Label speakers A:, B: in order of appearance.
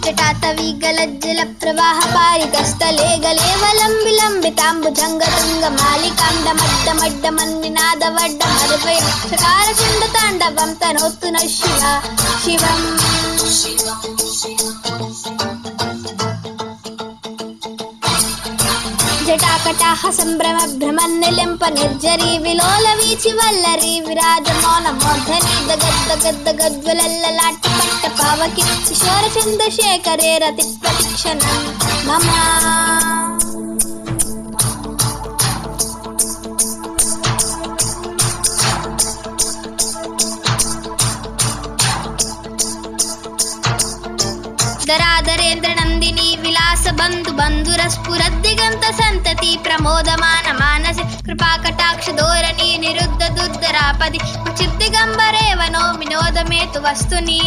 A: जटातवीगलज्जल प्रवाह पारितस्थले गलेवलम्बिलम्बिताम्बुजङ्गतुङ्ग मालिकां डमड्डमड्डमन्निनादवड्डमर्वय चकारचण्डताण्डवं तनोतु नः शिवा शिवम् जटाकटाह सम्भ्रम भ्रमन्निलिम्प निर्जरी विलोलवीचि वल्लरी विराजमौनमोद्धनी दगद्दगद्दगद्वलल्ललाट्टपट्ट पावकी किशोरचन्द्रशेखरे रति प्रतिक्षणं मम दरादरेन्द्र नंदिनी विलास बंधु बंधुरस्फुरद्दिगंत संतति प्रमोदमान मानसे कृपाकटाक्ष धोरणी निरुद्ध दुद्धरापदि चिद्दिगंबरे वनो विनोदमेतु वस्तुनि।